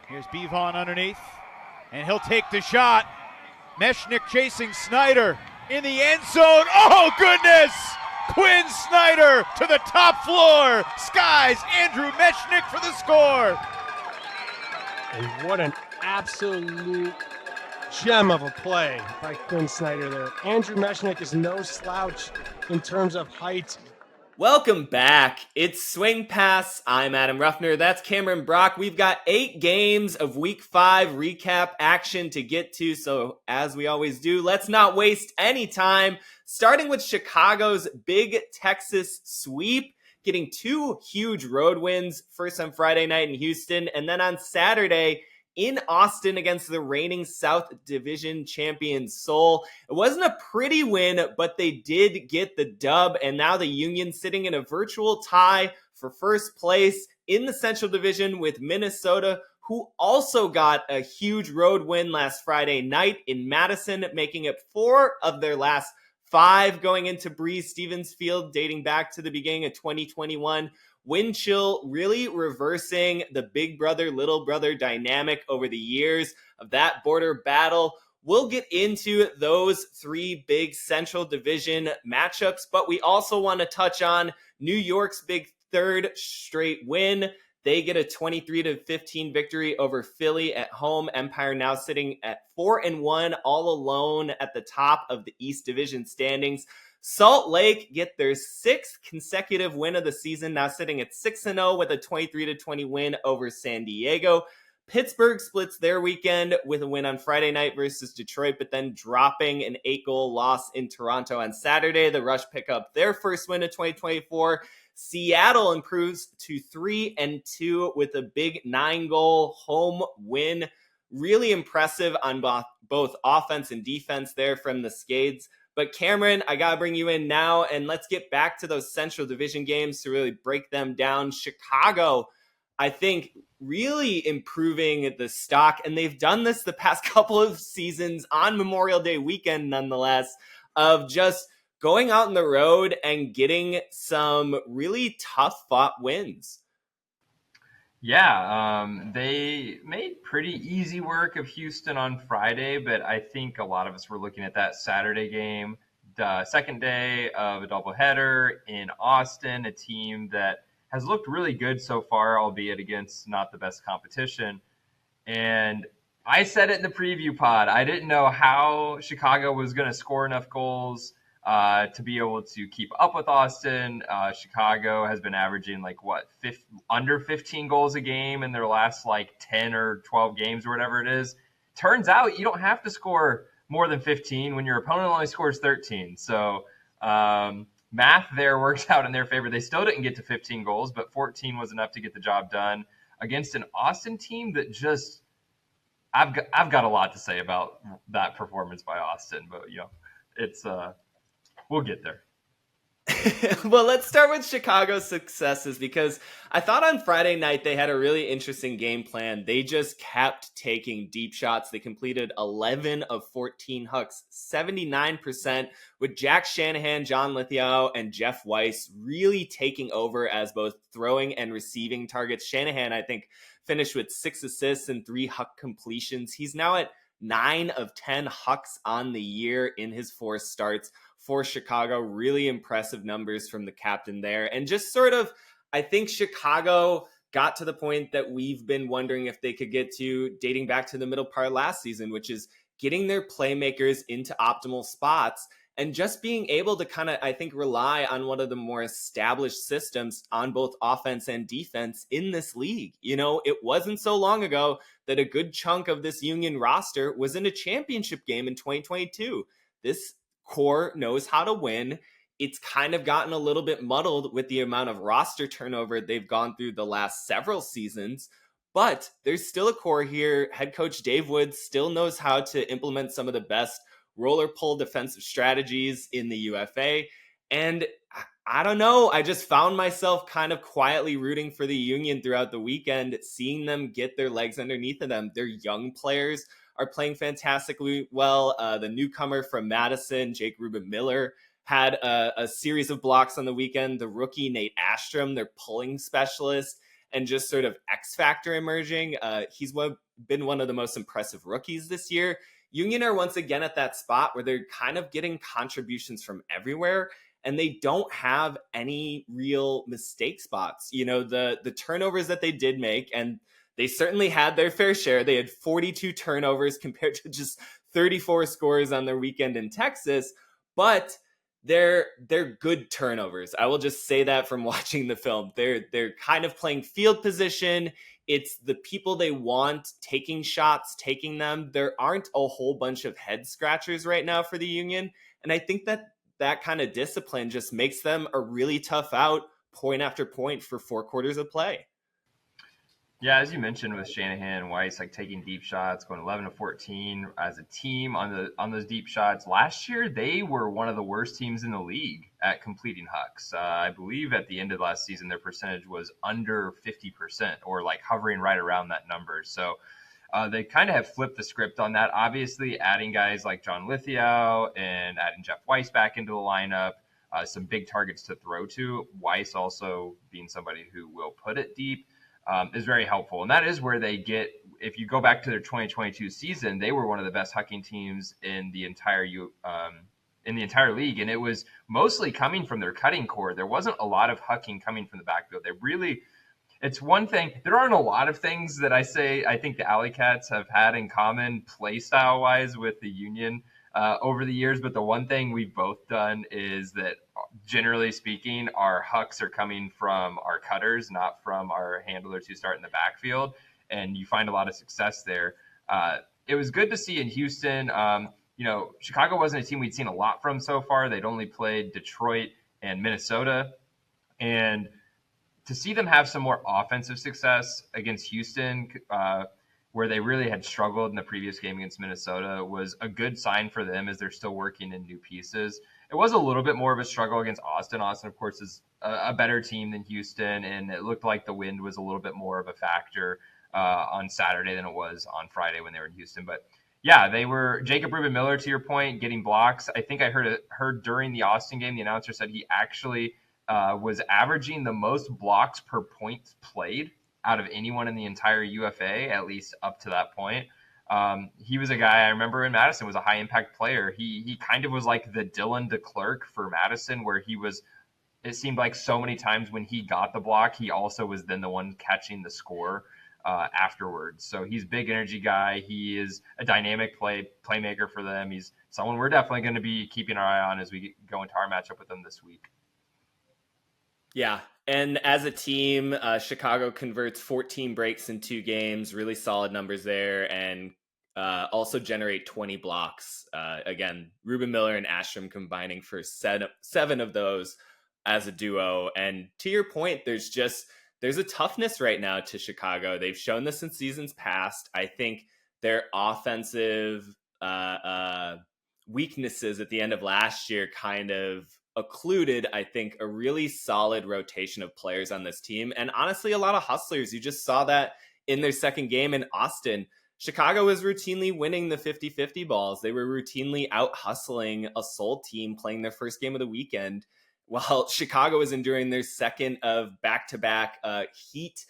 Here's Bevon underneath, and he'll take the shot. Mechanix chasing Snyder in the end zone. Oh, goodness! Quinn Snyder to the top floor. Skies Andrew Mechanix for the score. And what an absolute gem of a play by Quinn Snyder there. Andrew Mechanix is no slouch in terms of height. Welcome back. It's Swing Pass. I'm Adam Ruffner. That's Cameron Brock. We've got 8 games of Week 5 recap action to get to. So as we always do, let's not waste any time. Starting with Chicago's big Texas sweep, getting 2 huge road wins. First on Friday night in Houston, and then on Saturday in Austin against the reigning South Division champion Seoul. It wasn't a pretty win, but they did get the dub, and now the Union sitting in a virtual tie for first place in the Central Division with Minnesota, who also got a huge road win last Friday night in Madison, making it 4 of their last 5 going into Breeze Stevens Field, dating back to the beginning of 2021. Wind chill really reversing the big brother, little brother dynamic over the years of that border battle. We'll get into those 3 big Central Division matchups, but we also want to touch on New York's big 3rd straight win. They get a 23-15 victory over Philly at home. Empire now sitting at 4-1, all alone at the top of the East Division standings. Salt Lake get their 6th consecutive win of the season, now sitting at 6-0 with a 23-20 win over San Diego. Pittsburgh splits their weekend with a win on Friday night versus Detroit, but then dropping an 8-goal loss in Toronto on Saturday. The Rush pick up their first win of 2024. Seattle improves to 3-2 with a big 9-goal home win. Really impressive on both offense and defense there from the Cascades. But Cameron, I got to bring you in now, and let's get back to those Central Division games to really break them down. Chicago, I think, really improving the stock, and they've done this the past couple of seasons on Memorial Day weekend, nonetheless, of just going out on the road and getting some really tough-fought wins. Yeah, they made pretty easy work of Houston on Friday, but I think a lot of us were looking at that Saturday game, the second day of a doubleheader in Austin, a team that has looked really good so far, albeit against not the best competition. And I said it in the preview pod, I didn't know how Chicago was going to score enough goals to be able to keep up with Austin. Chicago has been averaging under 15 goals a game in their last 10 or 12 games or whatever it is. Turns out you don't have to score more than 15 when your opponent only scores 13. So math there works out in their favor. They still didn't get to 15 goals, but 14 was enough to get the job done against an Austin team that just I've got a lot to say about that performance by Austin, but it's we'll get there. Well, let's start with Chicago's successes, because I thought on Friday night they had a really interesting game plan. They just kept taking deep shots. They completed 11 of 14 hucks, 79%, with Jack Shanahan, John Lithgow, and Jeff Weiss really taking over as both throwing and receiving targets. Shanahan, I think, finished with 6 assists and 3 huck completions. He's now at 9 of 10 hucks on the year in his 4 starts for Chicago. Really impressive numbers from the captain there. And just sort of, I think Chicago got to the point that we've been wondering if they could get to dating back to the middle part of last season, which is getting their playmakers into optimal spots and just being able to kind of, I think, rely on one of the more established systems on both offense and defense in this league. It wasn't so long ago that a good chunk of this Union roster was in a championship game in 2022. This core knows how to win. It's kind of gotten a little bit muddled with the amount of roster turnover they've gone through the last several seasons, but there's still a core here. Head coach Dave Woods still knows how to implement some of the best roller pull defensive strategies in the UFA. And I don't know, I just found myself kind of quietly rooting for the Union throughout the weekend, seeing them get their legs underneath of them. Their young players are playing fantastically well. The newcomer from Madison, Jake Ruben Miller, had a series of blocks on the weekend. The rookie, Nate Astrom, their pulling specialist, and just sort of X factor emerging. He's been one of the most impressive rookies this year. Union are once again at that spot where they're kind of getting contributions from everywhere, and they don't have any real mistake spots. The turnovers that they did make, and they certainly had their fair share. They had 42 turnovers compared to just 34 scores on their weekend in Texas, but they're good turnovers. I will just say that from watching the film. They're kind of playing field position. It's the people they want taking shots, taking them. There aren't a whole bunch of head scratchers right now for the Union. And I think that kind of discipline just makes them a really tough out point after point for 4 quarters of play. Yeah, as you mentioned with Shanahan and Weiss, like taking deep shots, going 11-14 as a team on those deep shots. Last year, they were one of the worst teams in the league at completing hucks. I believe at the end of last season, their percentage was under 50%, or like hovering right around that number. So they kind of have flipped the script on that. Obviously, adding guys like John Lithgow and adding Jeff Weiss back into the lineup, some big targets to throw to. Weiss also being somebody who will put it deep. Is very helpful. And that is where they get, if you go back to their 2022 season, they were one of the best hucking teams in the entire league. And it was mostly coming from their cutting core. There wasn't a lot of hucking coming from the backfield. It's one thing. There aren't a lot of things that I think the AlleyCats have had in common play style wise with the Union over the years. But the one thing we've both done is that, generally speaking, our hucks are coming from our cutters, not from our handlers who start in the backfield. And you find a lot of success there. It was good to see in Houston. Chicago wasn't a team we'd seen a lot from so far. They'd only played Detroit and Minnesota. And to see them have some more offensive success against Houston, where they really had struggled in the previous game against Minnesota, was a good sign for them as they're still working in new pieces. It was a little bit more of a struggle against Austin. Austin, of course, is a better team than Houston, and it looked like the wind was a little bit more of a factor on Saturday than it was on Friday when they were in Houston. But yeah, they were Jacob Rubin-Miller, to your point, getting blocks. I think I heard during the Austin game, the announcer said he actually was averaging the most blocks per point played out of anyone in the entire UFA, at least up to that point. He was a guy I remember in Madison was a high impact player. He kind of was like the Dylan DeClerc for Madison, where it seemed like so many times when he got the block, he also was then the one catching the score afterwards. So he's a big energy guy. He is a dynamic playmaker for them. He's someone we're definitely going to be keeping our eye on as we go into our matchup with them this week. Yeah, and as a team, Chicago converts 14 breaks in 2 games, really solid numbers there, and also generate 20 blocks. Again, Rubin-Miller and Ashram combining for 7 of those as a duo. And to your point, there's a toughness right now to Chicago. They've shown this in seasons past. I think their offensive weaknesses at the end of last year kind of occluded, I think, a really solid rotation of players on this team. And honestly, a lot of hustlers. You just saw that in their second game in Austin. Chicago was routinely winning the 50-50 balls. They were routinely out hustling a Seoul team playing their first game of the weekend, while Chicago was enduring their second of back-to-back heat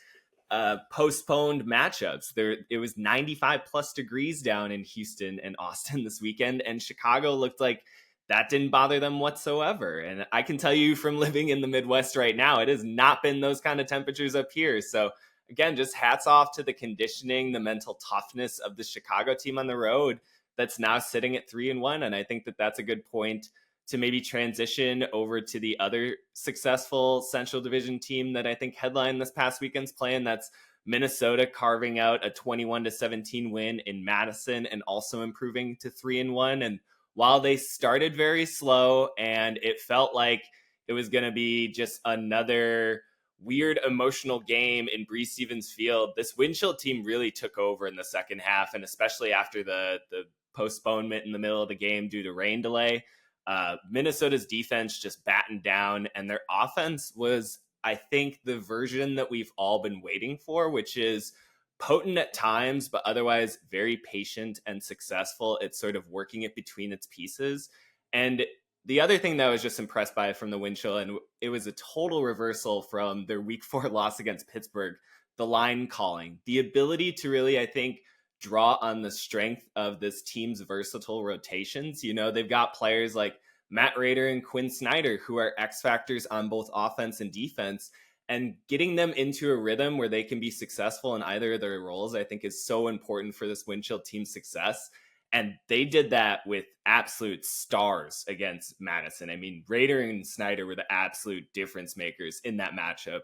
postponed matchups. It was 95 plus degrees down in Houston and Austin this weekend, and Chicago looked like that didn't bother them whatsoever. And I can tell you from living in the Midwest right now, it has not been those kind of temperatures up here. So again, just hats off to the conditioning, the mental toughness of the Chicago team on the road that's now sitting at 3-1. And I think that that's a good point to maybe transition over to the other successful Central Division team that I think headlined this past weekend's play, and that's Minnesota carving out a 21-17 win in Madison and also improving to 3-1. And while they started very slow and it felt like it was going to be just another weird emotional game in Breese Stevens Field, this Windshield team really took over in the second half, and especially after the postponement in the middle of the game due to rain delay. Minnesota's defense just battened down, and their offense was, I think, the version that we've all been waiting for, which is potent at times, but otherwise very patient and successful at sort of working it between its pieces. And the other thing that I was just impressed by from the Windshield, and it was a total reversal from their week 4 loss against Pittsburgh, the line calling, the ability to really, I think, draw on the strength of this team's versatile rotations. You know, they've got players like Matt Rader and Quinn Snyder, who are X factors on both offense and defense, and getting them into a rhythm where they can be successful in either of their roles, I think is so important for this wind chill team's success. And they did that with absolute stars against Madison. I mean, Rader and Snyder were the absolute difference makers in that matchup.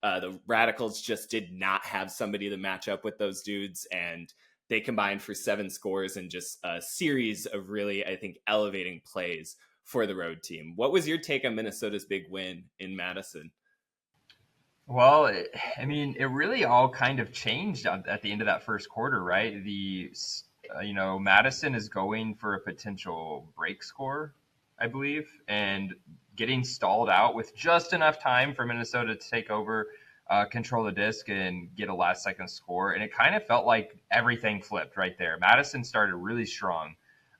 The Radicals just did not have somebody to match up with those dudes, and they combined for 7 scores and just a series of really, I think, elevating plays for the road team. What was your take on Minnesota's big win in Madison? Well, I mean, it really all kind of changed at the end of that first quarter, right? Madison is going for a potential break score, I believe, and getting stalled out with just enough time for Minnesota to take over, control the disc, and get a last-second score. And it kind of felt like everything flipped right there. Madison started really strong,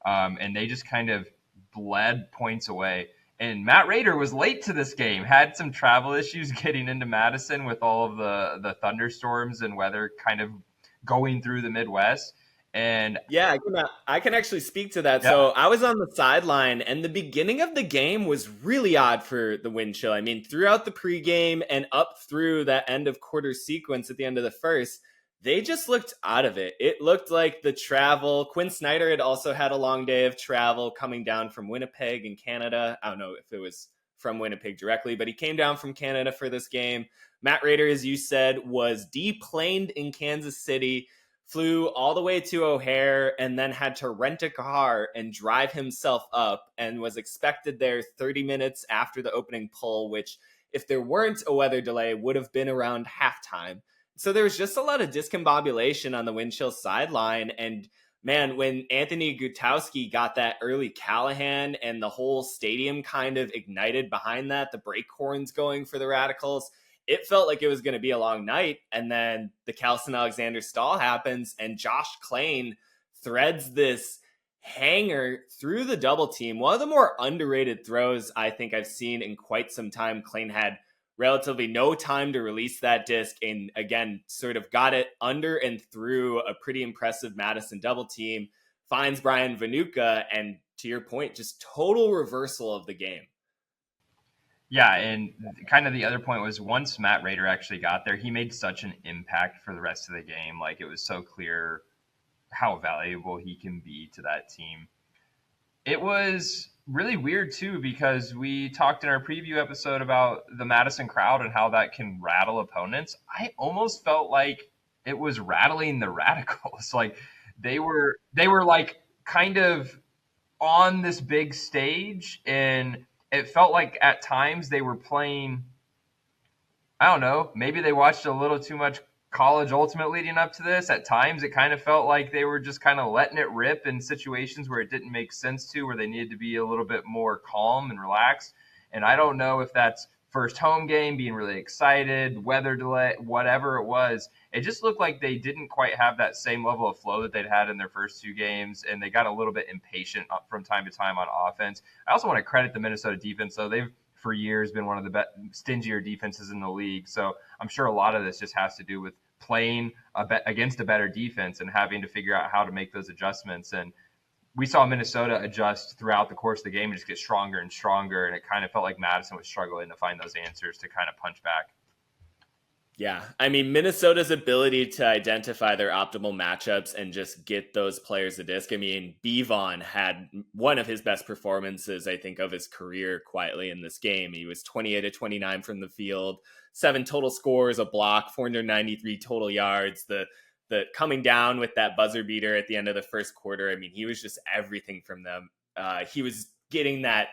and they just kind of bled points away. And Matt Rader was late to this game, had some travel issues getting into Madison with all of the thunderstorms and weather kind of going through the Midwest. And yeah, I can actually speak to that. Yeah. So I was on the sideline, and the beginning of the game was really odd for the wind chill. I mean, throughout the pregame and up through that end of quarter sequence at the end of the first, they just looked out of it. It looked like the travel. Quinn Snyder had also had a long day of travel coming down from Winnipeg in Canada. I don't know if it was from Winnipeg directly, but he came down from Canada for this game. Matt Rader, as you said, was deplaned in Kansas City, flew all the way to O'Hare, and then had to rent a car and drive himself up, and was expected there 30 minutes after the opening pull, which, if there weren't a weather delay, would have been around halftime. So there was just a lot of discombobulation on the wind chill sideline. And man, when Anthony Gutowski got that early Callahan and the whole stadium kind of ignited behind that, the brake horns going for the Radicals, it felt like it was going to be a long night. And then the Kelson Alexander stall happens, and Josh Klain threads this hanger through the double team. One of the more underrated throws I think I've seen in quite some time. Klain had relatively no time to release that disc, and again, sort of got it under and through a pretty impressive Madison double team, finds Brian Vanuka, and to your point, just total reversal of the game. Yeah, and kind of the other point was once Matt Rader actually got there, he made such an impact for the rest of the game. Like, it was so clear how valuable he can be to that team. It was really weird too, because we talked in our preview episode about the Madison crowd and how that can rattle opponents. I almost felt like it was rattling the Radicals. Like they were like kind of on this big stage, and it felt like at times they were playing, I don't know, maybe they watched a little too much College Ultimate leading up to this. At times it kind of felt like they were just kind of letting it rip in situations where it didn't make sense to, where they needed to be a little bit more calm and relaxed. And I don't know if that's first home game, being really excited, weather delay, whatever it was. It just looked like they didn't quite have that same level of flow that they'd had in their first 2 games, and they got a little bit impatient from time to time on offense. I also want to credit the Minnesota defense, though. They've for years been one of the stingier defenses in the league. So I'm sure a lot of this just has to do with playing against a better defense and having to figure out how to make those adjustments. And we saw Minnesota adjust throughout the course of the game and just get stronger and stronger. And it kind of felt like Madison was struggling to find those answers to kind of punch back. Yeah, I mean, Minnesota's ability to identify their optimal matchups and just get those players a disc. I mean, Bevon had one of his best performances, I think, of his career quietly in this game. He was 28 of 29 from the field, 7 total scores, a block, 493 total yards. The coming down with that buzzer beater at the end of the first quarter, I mean, he was just everything from them. He was getting that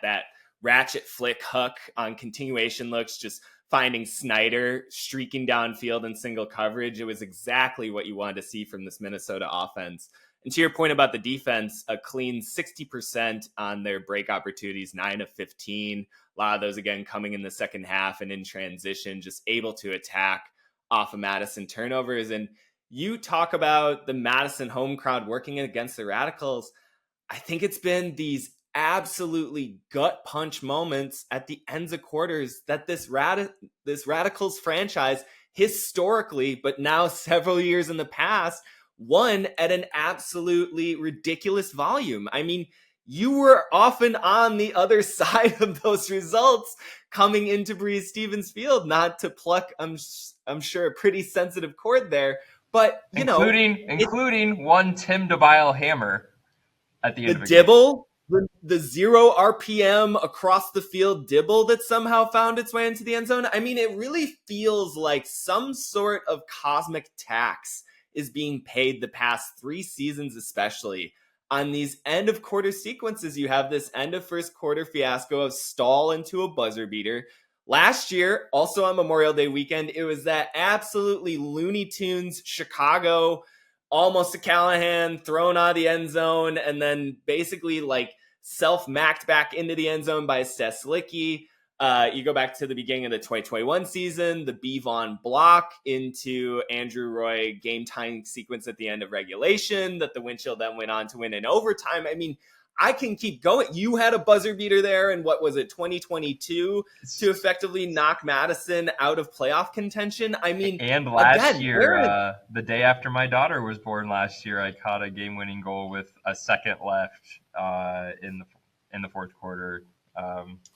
ratchet flick hook on continuation looks, just finding Snyder streaking downfield in single coverage. It was exactly what you wanted to see from this Minnesota offense. And to your point about the defense, a clean 60% on their break opportunities, 9 of 15. A lot of those, again, coming in the second half and in transition, just able to attack off of Madison turnovers. And you talk about the Madison home crowd working against the Radicals. I think it's been these absolutely gut punch moments at the ends of quarters that this Radicals franchise historically, but now several years in the past, won at an absolutely ridiculous volume. I mean, you were often on the other side of those results coming into Breeze Stevens Field, not to pluck, I'm sure, a pretty sensitive chord there. But, including one Tim DeBile hammer at the end of a dibble, the 0 RPM across the field dibble that somehow found its way into the end zone. I mean, it really feels like some sort of cosmic tax is being paid the past 3 seasons, especially on these end of quarter sequences. You have this end of first quarter fiasco of stall into a buzzer beater. Last year, also on Memorial Day weekend, it was that absolutely Looney Tunes Chicago, almost a Callahan thrown out of the end zone, and then basically like self-macked back into the end zone by Steslicki. You go back to the beginning of the 2021 season, the B. Vaughn block into Andrew Roy game-tying sequence at the end of regulation that the Windshield then went on to win in overtime. I mean, I can keep going. You had a buzzer beater there in, 2022 to effectively knock Madison out of playoff contention. I mean, and last year, the day after my daughter was born last year, I caught a game-winning goal with a second left in the fourth quarter.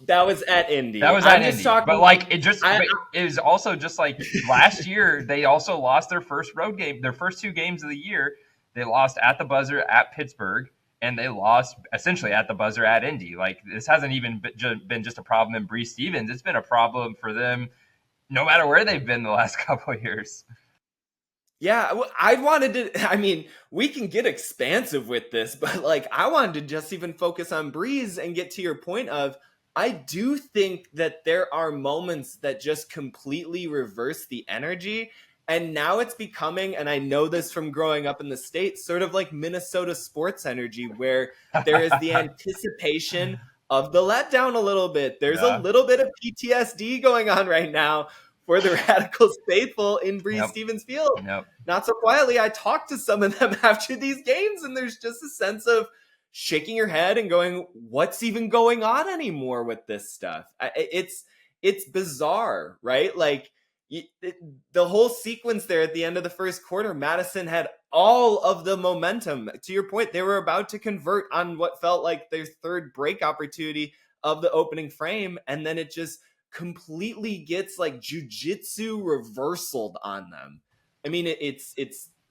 That was at Indy. That was at Indy. But like it was also just like last year. They also lost their first road game. Their first 2 games of the year, they lost at the buzzer at Pittsburgh, and they lost essentially at the buzzer at Indy. Like, this hasn't even been just a problem in Breeze Stevens. It's been a problem for them no matter where they've been the last couple of years. Yeah, we can get expansive with this, but like, I wanted to just even focus on Breeze and get to your point of, I do think that there are moments that just completely reverse the energy. And now it's becoming, and I know this from growing up in the States, sort of like Minnesota sports energy, where there is the anticipation of the letdown a little bit. There's a little bit of PTSD going on right now for the Radicals faithful in Breeze Stevens Field. Not so quietly, I talked to some of them after these games, and there's just a sense of shaking your head and going, what's even going on anymore with this stuff? It's bizarre, right? Like, the whole sequence there at the end of the first quarter, Madison had all of the momentum. To your point, they were about to convert on what felt like their third break opportunity of the opening frame, and then it just completely gets like jujitsu reversaled on them. I mean, it's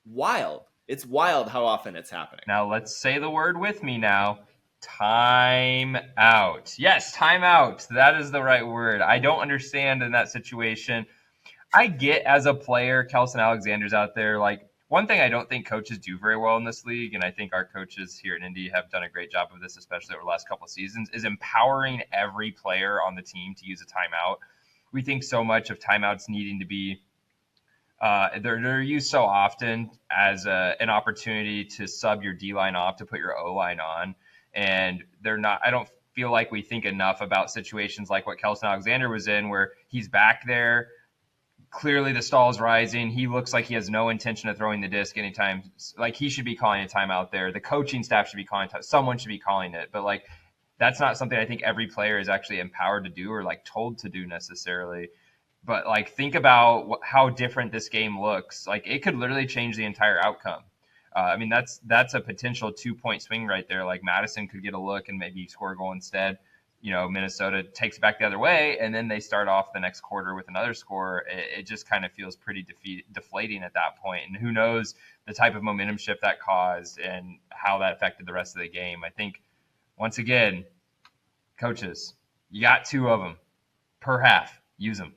wild. It's wild how often it's happening. Now let's say the word with me now. Time out. Yes, time out. That is the right word. I don't understand in that situation. I get, as a player, Kelson Alexander's out there. Like, one thing I don't think coaches do very well in this league, and I think our coaches here in Indy have done a great job of this, especially over the last couple of seasons, is empowering every player on the team to use a timeout. We think so much of timeouts needing to be they're used so often as an opportunity to sub your D-line off, to put your O-line on, and they're not. I don't feel like we think enough about situations like what Kelson Alexander was in, where he's back there. Clearly the stall is rising. He looks like he has no intention of throwing the disc anytime. Like, he should be calling a timeout there. The coaching staff should be calling it. Someone should be calling it. But like, that's not something I think every player is actually empowered to do or like told to do necessarily. But like, think about how different this game looks. Like, it could literally change the entire outcome. I mean, that's a potential 2-point swing right there. Like, Madison could get a look and maybe score a goal instead. You know, Minnesota takes it back the other way, and then they start off the next quarter with another score. It just kind of feels pretty deflating at that point. And who knows the type of momentum shift that caused and how that affected the rest of the game. I think, once again, coaches, you got 2 of them per half. Use them.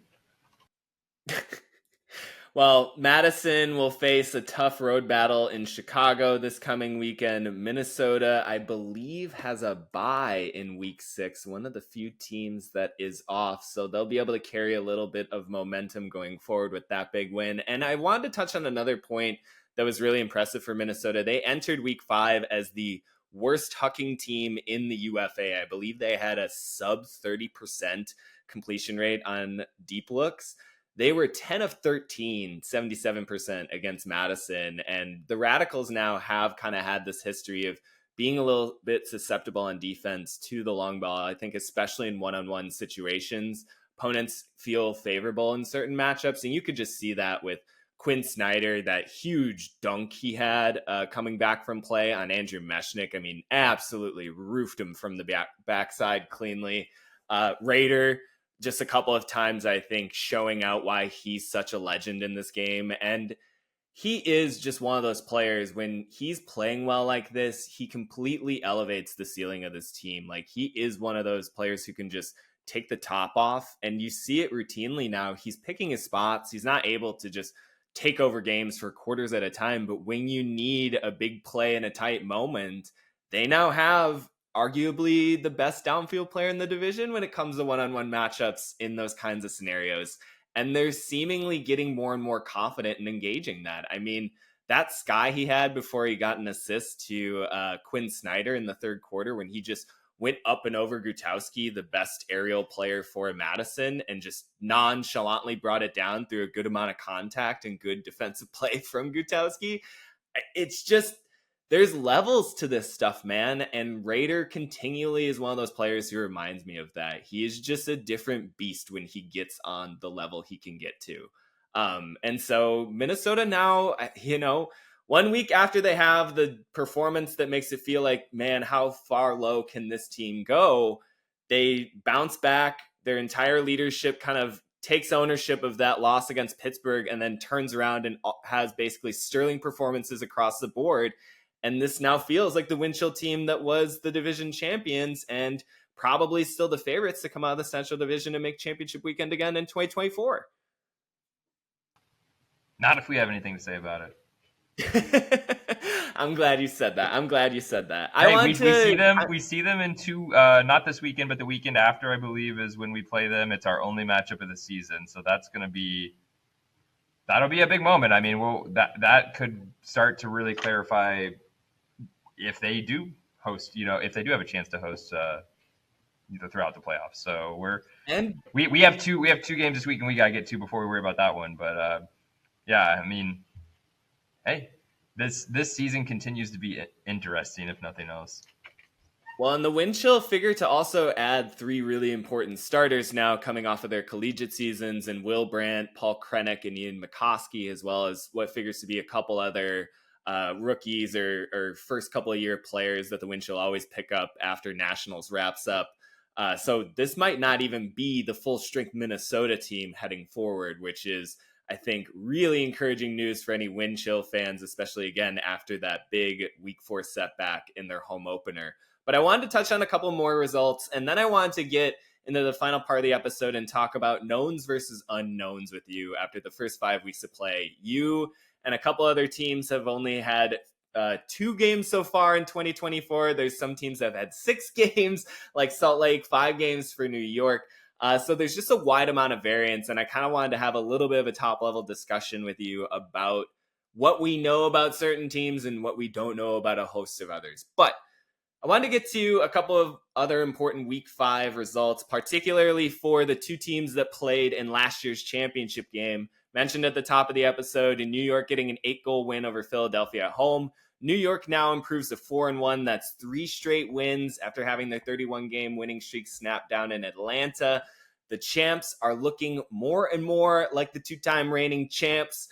Well, Madison will face a tough road battle in Chicago this coming weekend. Minnesota, I believe, has a bye in week 6, one of the few teams that is off. So they'll be able to carry a little bit of momentum going forward with that big win. And I wanted to touch on another point that was really impressive for Minnesota. They entered week 5 as the worst hucking team in the UFA. I believe they had a sub 30% completion rate on deep looks. They were 10 of 13, 77% against Madison. And the Radicals now have kind of had this history of being a little bit susceptible on defense to the long ball. I think especially in one-on-one situations, opponents feel favorable in certain matchups. And you could just see that with Quinn Snyder, that huge dunk he had coming back from play on Andrew Mechanic. I mean, absolutely roofed him from the backside cleanly. Raider, just a couple of times, I think, showing out why he's such a legend in this game. And he is just one of those players, when he's playing well like this, he completely elevates the ceiling of this team. Like, he is one of those players who can just take the top off, and you see it routinely now. He's picking his spots. He's not able to just take over games for quarters at a time, but when you need a big play in a tight moment, they now have arguably the best downfield player in the division when it comes to one-on-one matchups in those kinds of scenarios. And they're seemingly getting more and more confident in engaging that. I mean, that sky he had before he got an assist to Quinn Snyder in the third quarter, when he just went up and over Gutowski, the best aerial player for Madison, and just nonchalantly brought it down through a good amount of contact and good defensive play from Gutowski. It's just, there's levels to this stuff, man. And Raider continually is one of those players who reminds me of that. He is just a different beast when he gets on the level he can get to. And so Minnesota now, 1 week after they have the performance that makes it feel like, man, how far low can this team go? They bounce back. Their entire leadership kind of takes ownership of that loss against Pittsburgh, and then turns around and has basically sterling performances across the board. And this now feels like the Winchell team that was the division champions, and probably still the favorites to come out of the Central Division and make championship weekend again in 2024. Not if we have anything to say about it. I'm glad you said that. We see them in two, not this weekend, but the weekend after, I believe, is when we play them. It's our only matchup of the season. So that'll be a big moment. I mean, that could start to really clarify if they do host, if they do have a chance to host throughout the playoffs. So we have two games this week, and we got to get to before we worry about that one. But yeah, I mean, hey, this season continues to be interesting, if nothing else. Well, and the Winchell figure to also add 3 really important starters now coming off of their collegiate seasons, and Will Brandt, Paul Krennick, and Ian McCoskey, as well as what figures to be a couple other rookies or first couple of year players that the Winchell always pick up after Nationals wraps up. So this might not even be the full strength Minnesota team heading forward, which is, I think, really encouraging news for any Winchell fans, especially again after that big week 4 setback in their home opener. But I wanted to touch on a couple more results, and then I wanted to get into the final part of the episode and talk about knowns versus unknowns with you after the first 5 weeks of play. You and a couple other teams have only had 2 games so far in 2024. There's some teams that have had 6 games, like Salt Lake, 5 games for New York. So there's just a wide amount of variance, and I kind of wanted to have a little bit of a top-level discussion with you about what we know about certain teams and what we don't know about a host of others. But I wanted to get to a couple of other important Week 5 results, particularly for the 2 teams that played in last year's championship game. Mentioned at the top of the episode, in New York getting an 8-goal win over Philadelphia at home. New York now improves to 4-1. That's 3 straight wins after having their 31-game winning streak snapped down in Atlanta. The champs are looking more and more like the 2-time reigning champs.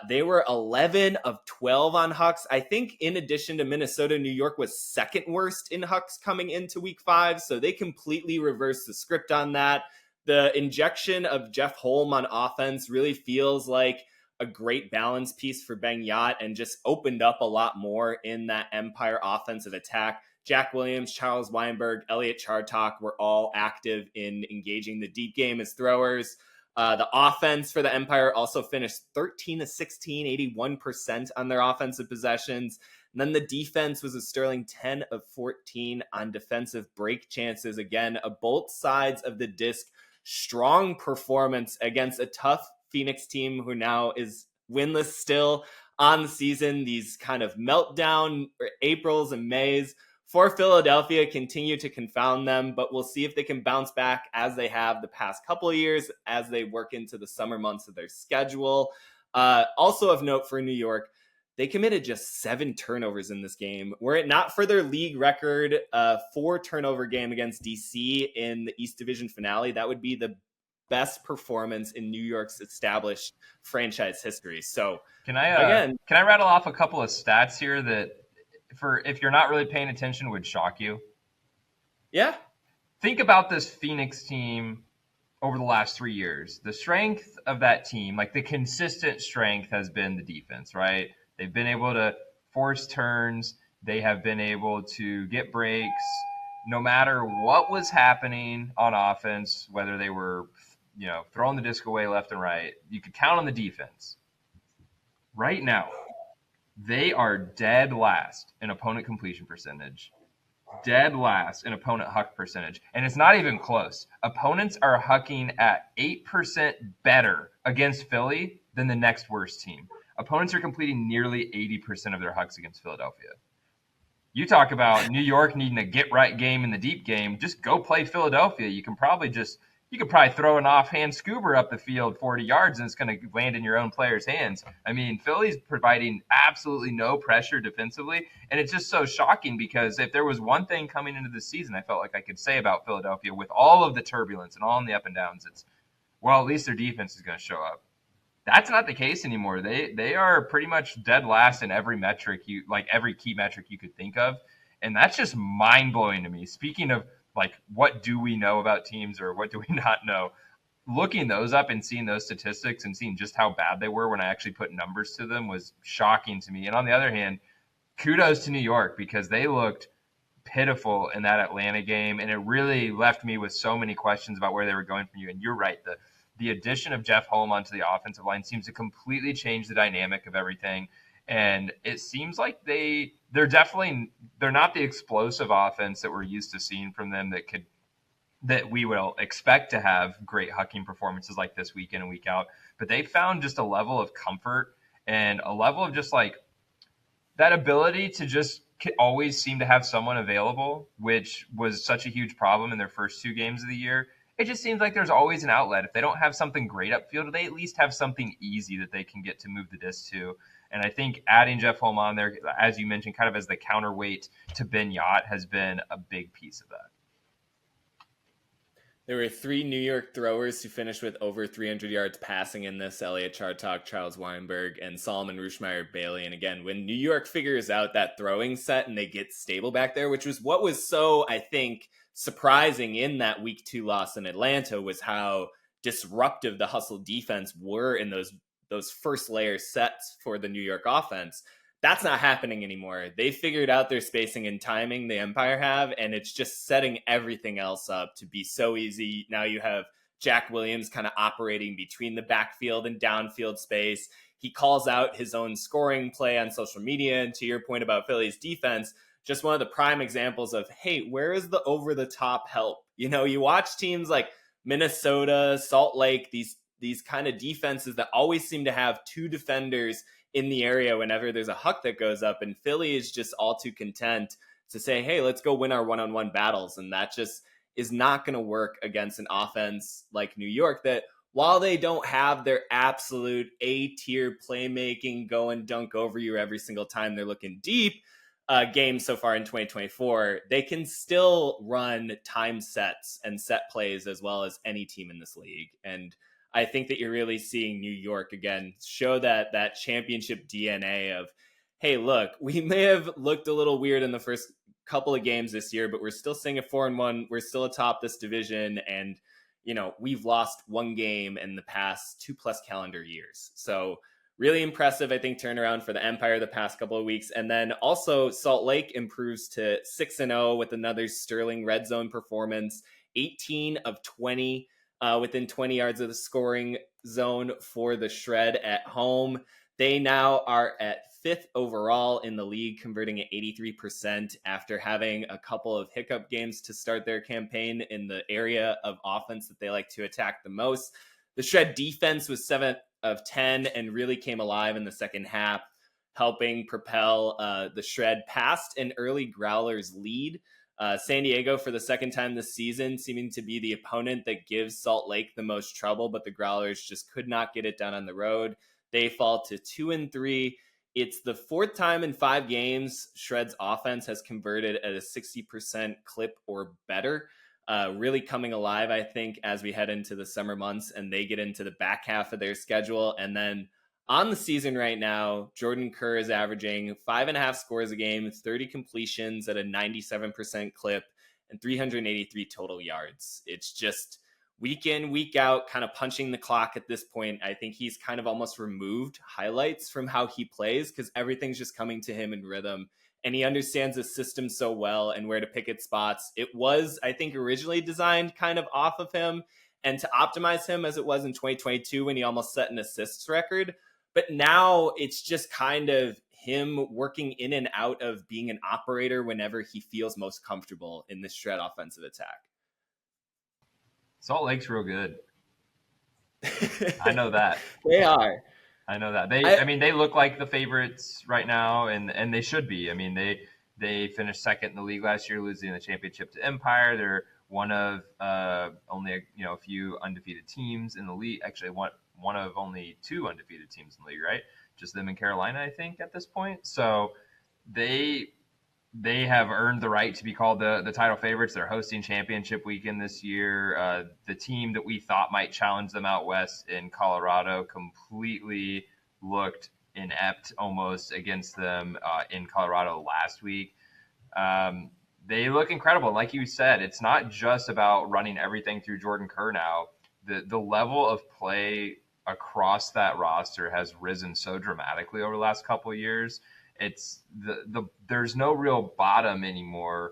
They were 11 of 12 on Hucks. I think in addition to Minnesota, New York was second worst in Hucks coming into Week 5, so they completely reversed the script on that. The injection of Jeff Holm on offense really feels like a great balance piece for Benyat and just opened up a lot more in that Empire offensive attack. Jack Williams, Charles Weinberg, Elliot Chartok were all active in engaging the deep game as throwers. The offense for the Empire also finished 13 of 16, 81% on their offensive possessions. And then the defense was a sterling 10 of 14 on defensive break chances. Again, a both sides of the disc strong performance against a tough Phoenix team who now is winless still on the season. These kind of meltdown Aprils and Mays for Philadelphia continue to confound them, but we'll see if they can bounce back as they have the past couple of years as they work into the summer months of their schedule. Also of note for New York, they committed just 7 turnovers in this game. Were it not for their league record 4 turnover game against DC in the East Division finale, that would be the best performance in New York's established franchise history. So can I rattle off a couple of stats here that, for if you're not really paying attention, would shock you? Yeah. Think about this Phoenix team over the last 3 years. The strength of that team, like the consistent strength, has been the defense, right? They've been able to force turns. They have been able to get breaks no matter what was happening on offense, whether they were, throwing the disc away left and right. You could count on the defense. Right now, they are dead last in opponent completion percentage, dead last in opponent huck percentage. And it's not even close. Opponents are hucking at 8% better against Philly than the next worst team. Opponents are completing nearly 80% of their hucks against Philadelphia. You talk about New York needing a get-right game in the deep game. Just go play Philadelphia. You could probably throw an offhand scoober up the field 40 yards, and it's going to land in your own player's hands. I mean, Philly's providing absolutely no pressure defensively, and it's just so shocking because if there was one thing coming into the season I felt like I could say about Philadelphia with all of the turbulence and all the up and downs, it's, well, at least their defense is going to show up. That's not the case anymore. They are pretty much dead last in every metric, every key metric you could think of, and that's just mind-blowing to me. Speaking of, what do we know about teams or what do we not know? Looking those up and seeing those statistics and seeing just how bad they were when I actually put numbers to them was shocking to me. And on the other hand, kudos to New York because they looked pitiful in that Atlanta game, and it really left me with so many questions about where they were going from you. And you're right, the addition of Jeff Holm onto the offensive line seems to completely change the dynamic of everything. And it seems like they're not the explosive offense that we're used to seeing from them that we will expect to have great hucking performances like this week in and week out. But they found just a level of comfort and a level of just that ability to just always seem to have someone available, which was such a huge problem in their first 2 games of the year. It just seems like there's always an outlet. If they don't have something great upfield, they at least have something easy that they can get to move the disc to. And I think adding Jeff Holm on there, as you mentioned, kind of as the counterweight to Ben Yot has been a big piece of that. There were 3 New York throwers who finished with over 300 yards passing in this: Elliot Chartok, Charles Weinberg, and Solomon Rushmeyer-Bailey. And again, when New York figures out that throwing set and they get stable back there, which was what was so, I think, surprising in that week 2 loss in Atlanta, was how disruptive the hustle defense were in those first layer sets for the New York offense. That's not happening anymore. They figured out their spacing and timing, the Empire have, and it's just setting everything else up to be so easy. Now you have Jack Williams kind of operating between the backfield and downfield space. He calls out his own scoring play on social media. And to your point about Philly's defense, just one of the prime examples of, hey, where is the over-the-top help? You watch teams like Minnesota, Salt Lake, these kind of defenses that always seem to have 2 defenders in the area whenever there's a huck that goes up, and Philly is just all too content to say, hey, let's go win our one-on-one battles. And that just is not going to work against an offense like New York that, while they don't have their absolute A-tier playmaking go and dunk over you every single time they're looking deep, games so far in 2024, they can still run time sets and set plays as well as any team in this league. And I think that you're really seeing New York again show that championship DNA of, hey, look, we may have looked a little weird in the first couple of games this year, but we're still sitting at 4-1. We're still atop this division, and we've lost 1 game in the past 2+ calendar years. So really impressive, I think, turnaround for the Empire the past couple of weeks. And then also Salt Lake improves to 6-0 with another sterling red zone performance, 18 of 20 within 20 yards of the scoring zone for the Shred at home. They now are at 5th overall in the league, converting at 83% after having a couple of hiccup games to start their campaign in the area of offense that they like to attack the most. The Shred defense was 7th of 10 and really came alive in the second half, helping propel the Shred past an early Growlers lead. San Diego, for the second time this season, seeming to be the opponent that gives Salt Lake the most trouble, but the Growlers just could not get it done on the road. They fall to 2-3. It's the 4th time in 5 games Shred's offense has converted at a 60% clip or better. really coming alive, I think, as we head into the summer months and they get into the back half of their schedule. And then on the season right now, Jordan Kerr is averaging 5.5 scores a game, 30 completions at a 97% clip, and 383 total yards. It's just week in, week out, kind of punching the clock at this point. I think he's kind of almost removed highlights from how he plays because everything's just coming to him in rhythm. And he understands the system so well and where to pick its spots. It was, I think, originally designed kind of off of him and to optimize him as it was in 2022 when he almost set an assists record. But now it's just kind of him working in and out of being an operator whenever he feels most comfortable in this shred offensive attack. Salt Lake's real good. I know that. They are. I know that. They look like the favorites right now, and they should be. I mean, they finished second in the league last year, losing the championship to Empire. They're one of only a few undefeated teams in the league. Actually, one of only 2 undefeated teams in the league, right? Just them and Carolina, I think, at this point. So they have earned the right to be called the title favorites. They're hosting championship weekend this year. The team that we thought might challenge them out west in Colorado completely looked inept almost against them in Colorado last week. They look incredible. Like you said, it's not just about running everything through Jordan Kerr now. The level of play across that roster has risen so dramatically over the last couple of years. It's there's no real bottom anymore.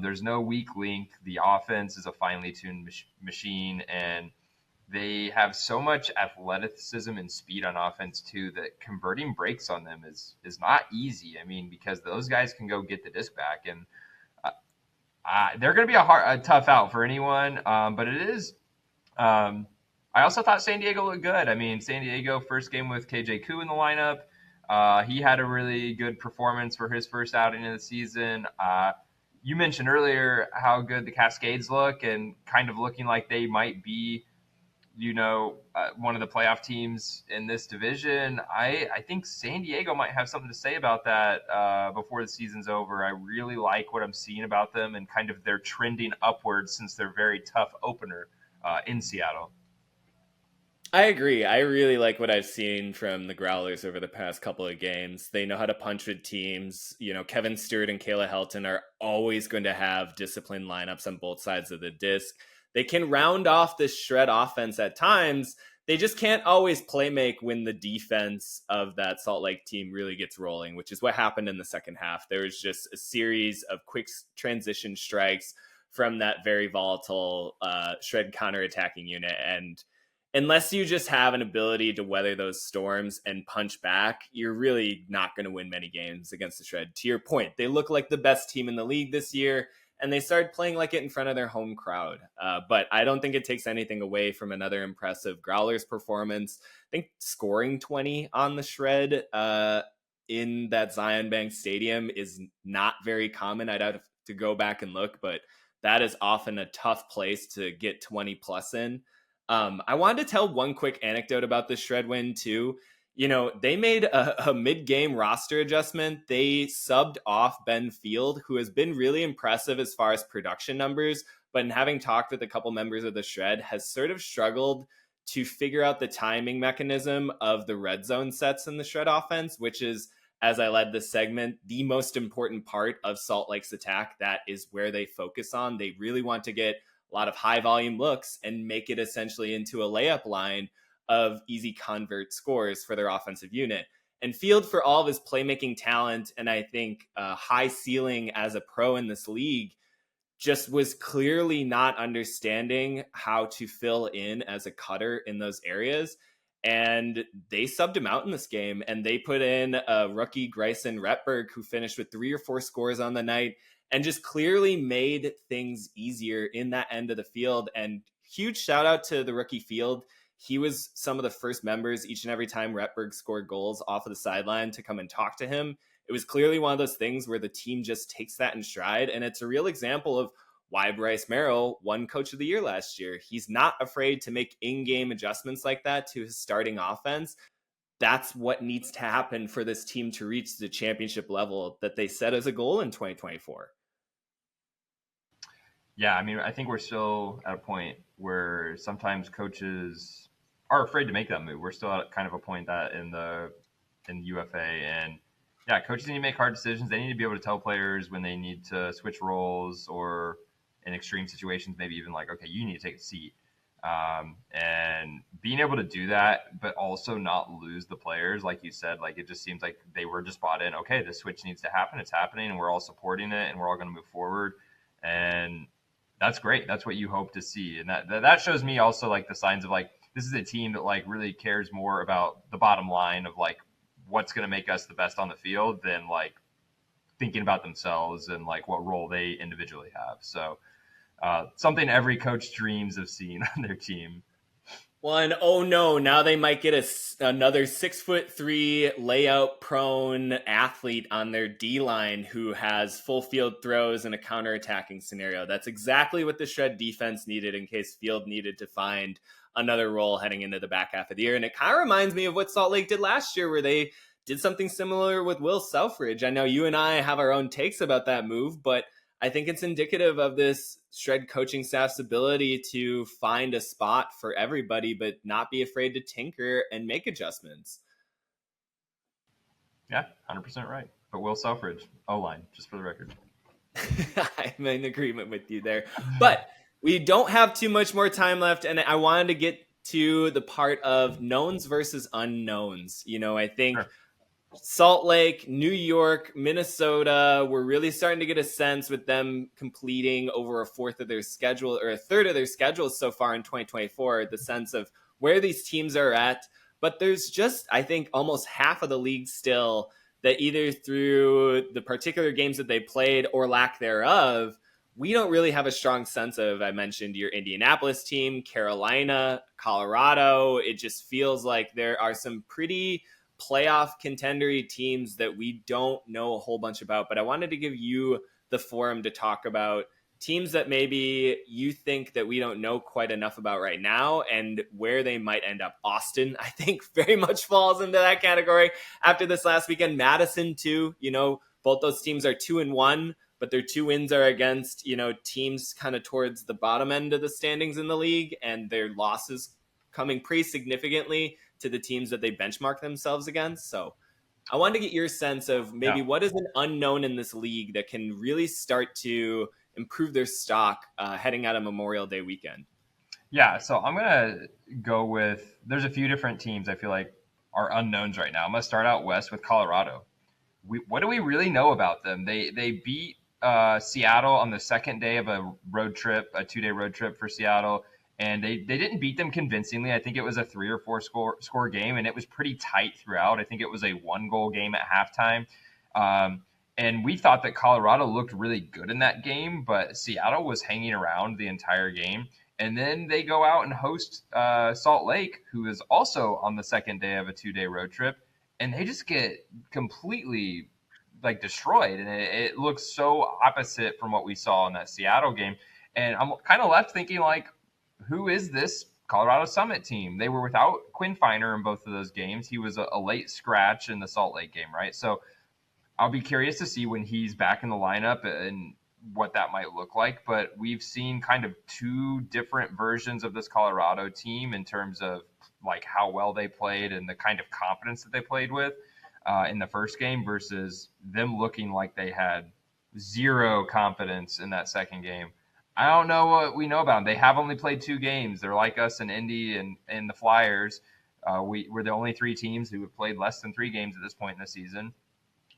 There's no weak link. The offense is a finely tuned machine, and they have so much athleticism and speed on offense too that converting breaks on them is not easy. I mean, because those guys can go get the disc back, and they're going to be a tough out for anyone. But it is. I also thought San Diego looked good. I mean, San Diego first game with KJ Koo in the lineup. He had a really good performance for his first outing of the season. You mentioned earlier how good the Cascades look and kind of looking like they might be, one of the playoff teams in this division. I think San Diego might have something to say about that before the season's over. I really like what I'm seeing about them and kind of their trending upwards since their very tough opener in Seattle. I agree. I really like what I've seen from the Growlers over the past couple of games. They know how to punch with teams. Kevin Stewart and Kayla Helton are always going to have disciplined lineups on both sides of the disc. They can round off this shred offense at times. They just can't always play make when the defense of that Salt Lake team really gets rolling, which is what happened in the second half. There was just a series of quick transition strikes from that very volatile shred counterattacking unit. And unless you just have an ability to weather those storms and punch back, you're really not going to win many games against the Shred. To your point, they look like the best team in the league this year, and they started playing like it in front of their home crowd. But I don't think it takes anything away from another impressive Growlers performance. I think scoring 20 on the Shred in that Zion Bank Stadium is not very common. I'd have to go back and look, but that is often a tough place to get 20 plus in. I wanted to tell one quick anecdote about the Shred win too. They made a mid-game roster adjustment. They subbed off Ben Field, who has been really impressive as far as production numbers, but in having talked with a couple members of the Shred, has sort of struggled to figure out the timing mechanism of the red zone sets in the Shred offense, which is, as I led this segment, the most important part of Salt Lake's attack. That is where they focus on. They really want to get a lot of high volume looks and make it essentially into a layup line of easy convert scores for their offensive unit. And Field, for all of his playmaking talent and I think high ceiling as a pro in this league, just was clearly not understanding how to fill in as a cutter in those areas. And they subbed him out in this game, and they put in a rookie, Grayson Retberg, who finished with 3 or 4 scores on the night and just clearly made things easier in that end of the field. And huge shout out to the rookie Field. He was some of the first members each and every time Retberg scored goals off of the sideline to come and talk to him. It was clearly one of those things where the team just takes that in stride. And it's a real example of why Bryce Merrill won Coach of the Year last year. He's not afraid to make in-game adjustments like that to his starting offense. That's what needs to happen for this team to reach the championship level that they set as a goal in 2024. Yeah, I mean, I think we're still at a point where sometimes coaches are afraid to make that move. We're still at kind of a point that in UFA, and yeah, coaches need to make hard decisions. They need to be able to tell players when they need to switch roles, or in extreme situations, maybe even like, okay, you need to take a seat. And being able to do that, but also not lose the players, like you said, like it just seems like they were just bought in. Okay, this switch needs to happen. It's happening, and we're all supporting it, and we're all going to move forward. And that's great. That's what you hope to see, and that shows me also like the signs of like this is a team that like really cares more about the bottom line of like what's going to make us the best on the field than like thinking about themselves and like what role they individually have. So something every coach dreams of seeing on their team. Well, and oh no, now they might get another 6'3" layout prone athlete on their D line who has full field throws in a counterattacking scenario. That's exactly what the Shred defense needed in case Field needed to find another role heading into the back half of the year. And it kind of reminds me of what Salt Lake did last year, where they did something similar with Will Selfridge. I know you and I have our own takes about that move, but I think it's indicative of this Shred coaching staff's ability to find a spot for everybody, but not be afraid to tinker and make adjustments. Yeah, 100% right. But Will Selfridge, O-line, just for the record. I'm in agreement with you there. But we don't have too much more time left, and I wanted to get to the part of knowns versus unknowns. You know, I think sure. Salt Lake, New York, Minnesota, we're really starting to get a sense with them completing over a third of their schedule so far in 2024, the sense of where these teams are at. But there's just, I think, almost half of the league still that either through the particular games that they played or lack thereof, we don't really have a strong sense of. I mentioned your Indianapolis team, Carolina, Colorado. It just feels like there are some pretty playoff contendery teams that we don't know a whole bunch about. But I wanted to give you the forum to talk about teams that maybe you think that we don't know quite enough about right now and where they might end up. Austin, I think, very much falls into that category after this last weekend. Madison too, you know, both those teams are 2-1, but their 2 wins are against, you know, teams kind of towards the bottom end of the standings in the league, and their losses coming pretty significantly to the teams that they benchmark themselves against. So I wanted to get your sense of maybe what is an unknown in this league that can really start to improve their stock heading out of Memorial Day weekend. Yeah, so I'm going to go with, there's a few different teams I feel like are unknowns right now. I'm going to start out west with Colorado. What do we really know about them? They beat Seattle on the second day of a road trip, a 2-day road trip for Seattle. And they didn't beat them convincingly. I think it was a 3 or 4 score game, and it was pretty tight throughout. I think it was a 1-goal game at halftime. And we thought that Colorado looked really good in that game, but Seattle was hanging around the entire game. And then they go out and host Salt Lake, who is also on the second day of a 2-day road trip, and they just get completely like destroyed. And it looks so opposite from what we saw in that Seattle game. And I'm kind of left thinking like, who is this Colorado Summit team? They were without Quinn Finer in both of those games. He was a late scratch in the Salt Lake game, right? So I'll be curious to see when he's back in the lineup and what that might look like. But we've seen kind of 2 different versions of this Colorado team in terms of like how well they played and the kind of confidence that they played with in the first game versus them looking like they had 0 confidence in that second game. I don't know what we know about them. They have only played 2 games. They're like us in Indy and the Flyers. We're the only 3 teams who have played less than 3 games at this point in the season.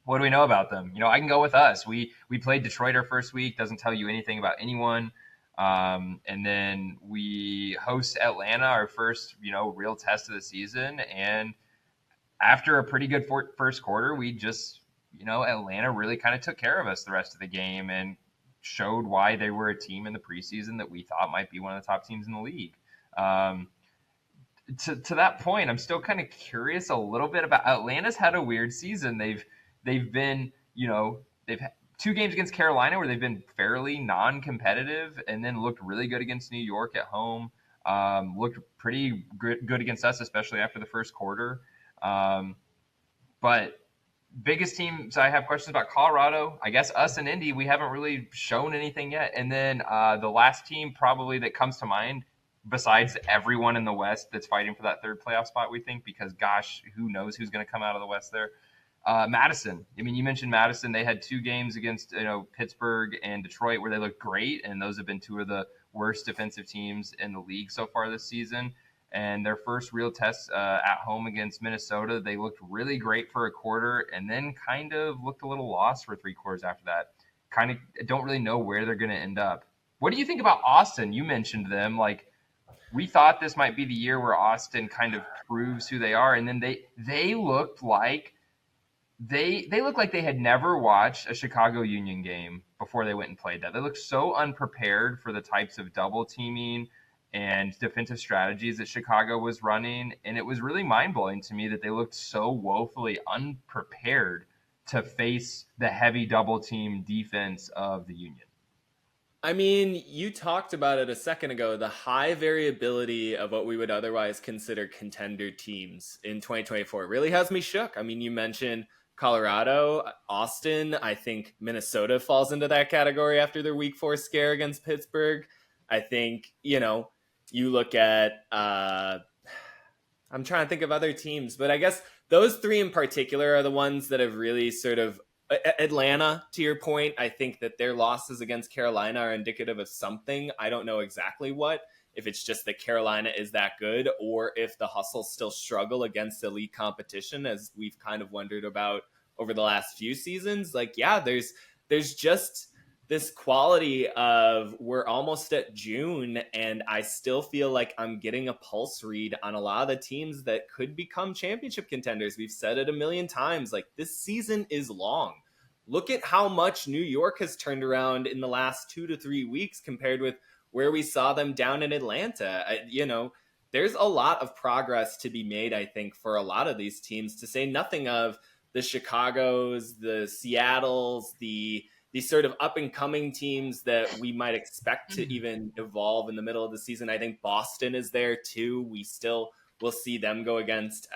What do we know about them? You know, I can go with us. We played Detroit our first week. Doesn't tell you anything about anyone. And then we host Atlanta, our first, you know, real test of the season. And after a pretty good first quarter, we just, you know, Atlanta really kind of took care of us the rest of the game and showed why they were a team in the preseason that we thought might be one of the top teams in the league. To that point, I'm still kind of curious a little bit about Atlanta's had a weird season. They've been, you know, they've had 2 games against Carolina where they've been fairly non-competitive and then looked really good against New York at home. Looked pretty good against us, especially after the first quarter. But biggest teams I have questions about: Colorado. I guess us and Indy, we haven't really shown anything yet. And then the last team probably that comes to mind, besides everyone in the West that's fighting for that third playoff spot, we think, because gosh, who knows who's going to come out of the West there. Madison. I mean, you mentioned Madison. They had 2 games against Pittsburgh and Detroit where they looked great, and those have been 2 of the worst defensive teams in the league so far this season. And their first real test at home against Minnesota, they looked really great for a quarter and then kind of looked a little lost for 3 quarters after that. Kind of don't really know where they're going to end up. What do you think about Austin? You mentioned them. Like, we thought this might be the year where Austin kind of proves who they are, and then they looked like they looked like they had never watched a Chicago Union game before they went and played that. They looked so unprepared for the types of double teaming and defensive strategies that Chicago was running. And it was really mind-blowing to me that they looked so woefully unprepared to face the heavy double team defense of the Union. I mean, you talked about it a second ago, the high variability of what we would otherwise consider contender teams in 2024 really has me shook. I mean, you mentioned Colorado, Austin. I think Minnesota falls into that category after their week 4 scare against Pittsburgh. I think, you look at, I'm trying to think of other teams, but I guess those 3 in particular are the ones that have really sort of, Atlanta, to your point, I think that their losses against Carolina are indicative of something. I don't know exactly what, if it's just that Carolina is that good or if the Hustles still struggle against elite competition, as we've kind of wondered about over the last few seasons. Like, yeah, there's just this quality of we're almost at June and I still feel like I'm getting a pulse read on a lot of the teams that could become championship contenders. We've said it a million times, like this season is long. Look at how much New York has turned around in the last 2 to 3 weeks compared with where we saw them down in Atlanta. There's a lot of progress to be made, I think, for a lot of these teams, to say nothing of the Chicagos, the Seattles, the sort of up-and-coming teams that we might expect to even evolve in the middle of the season. I think Boston is there, too. We still will see them go against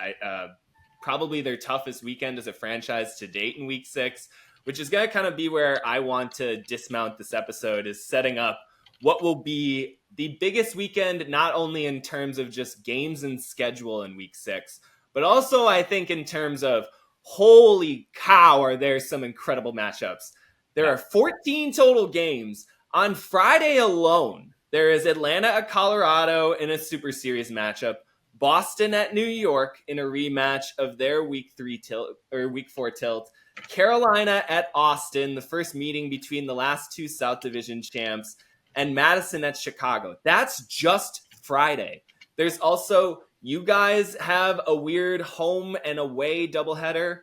probably their toughest weekend as a franchise to date in Week 6, which is going to kind of be where I want to dismount this episode, is setting up what will be the biggest weekend, not only in terms of just games and schedule in Week 6, but also I think in terms of, holy cow, are there some incredible matchups. There are 14 total games. On Friday alone, there is Atlanta at Colorado in a Super Series matchup, Boston at New York in a rematch of their Week 4 tilt, Carolina at Austin, the first meeting between the last 2 South Division champs, and Madison at Chicago. That's just Friday. There's also, you guys have a weird home and away doubleheader.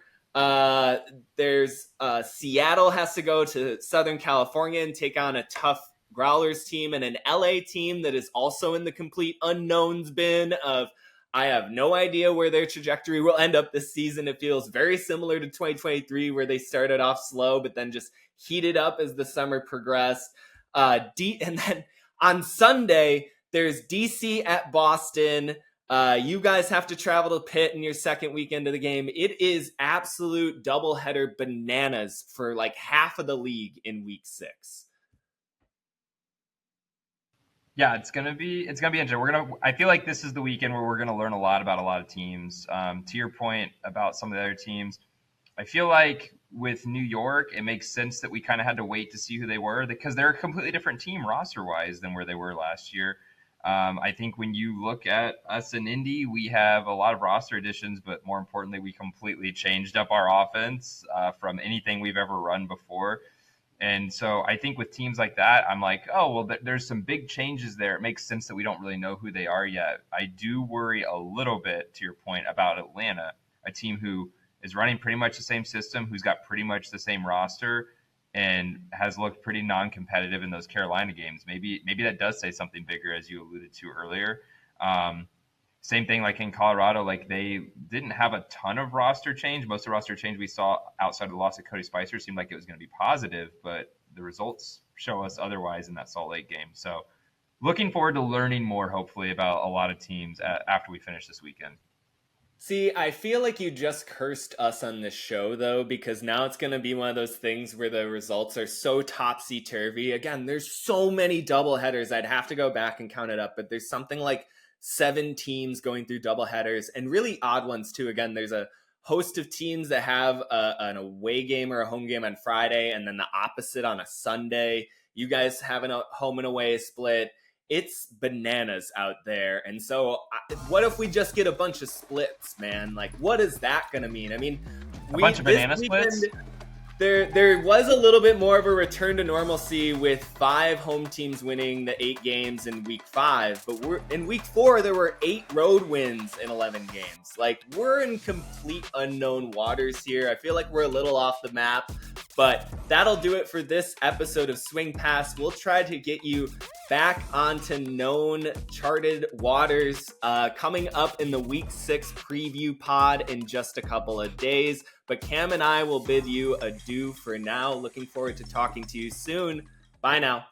There's Seattle has to go to Southern California and take on a tough Growlers team, and an LA team that is also in the complete unknowns bin of, I have no idea where their trajectory will end up this season. It feels very similar to 2023, where they started off slow but then just heated up as the summer progressed. And then on Sunday there's DC at Boston. You guys have to travel to Pitt in your second weekend of the game. It is absolute doubleheader bananas for like half of the league in Week 6. Yeah, it's gonna be interesting. I feel like this is the weekend where we're gonna learn a lot about a lot of teams. To your point about some of the other teams, I feel like with New York, it makes sense that we kind of had to wait to see who they were, because they're a completely different team roster-wise than where they were last year. I think when you look at us in Indy, we have a lot of roster additions, but more importantly, we completely changed up our offense from anything we've ever run before. And so I think with teams like that, I'm like, oh, well, there's some big changes there. It makes sense that we don't really know who they are yet. I do worry a little bit, to your point, about Atlanta, a team who is running pretty much the same system, who's got pretty much the same roster, and has looked pretty non-competitive in those Carolina games. Maybe that does say something bigger, as you alluded to earlier. Same thing like in Colorado, like they didn't have a ton of roster change. Most of the roster change we saw outside of the loss of Cody Spicer seemed like it was going to be positive, but the results show us otherwise in that Salt Lake game. So looking forward to learning more, hopefully, about a lot of teams after we finish this weekend. See, I feel like you just cursed us on this show, though, because now it's going to be one of those things where the results are so topsy-turvy. Again, there's so many doubleheaders. I'd have to go back and count it up, but there's something like 7 teams going through doubleheaders, and really odd ones, too. Again, there's a host of teams that have an away game or a home game on Friday, and then the opposite on a Sunday. You guys have a home and away split. It's bananas out there. And so what if we just get a bunch of splits, man? Like, what is that going to mean? I mean, a bunch of banana splits? There was a little bit more of a return to normalcy with 5 home teams winning the 8 games in week 5. But in week 4, there were 8 road wins in 11 games. Like, we're in complete unknown waters here. I feel like we're a little off the map. But that'll do it for this episode of Swing Pass. We'll try to get you back onto known charted waters coming up in the week 6 preview pod in just a couple of days. But Cam and I will bid you adieu for now. Looking forward to talking to you soon. Bye now.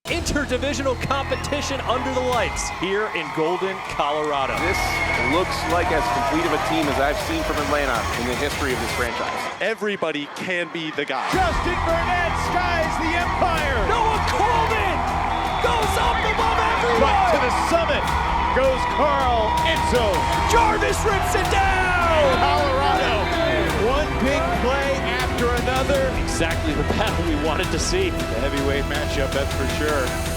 Interdivisional competition under the lights here in Golden, Colorado. This looks like as complete of a team as I've seen from Atlanta in the history of this franchise. Everybody can be the guy. Justin Burnett skies the empire. Noah Coleman goes up above everyone. But to the summit goes Carl Enzo. Jarvis rips it down. Colorado, one big play after another. Exactly the battle we wanted to see. The heavyweight matchup, that's for sure.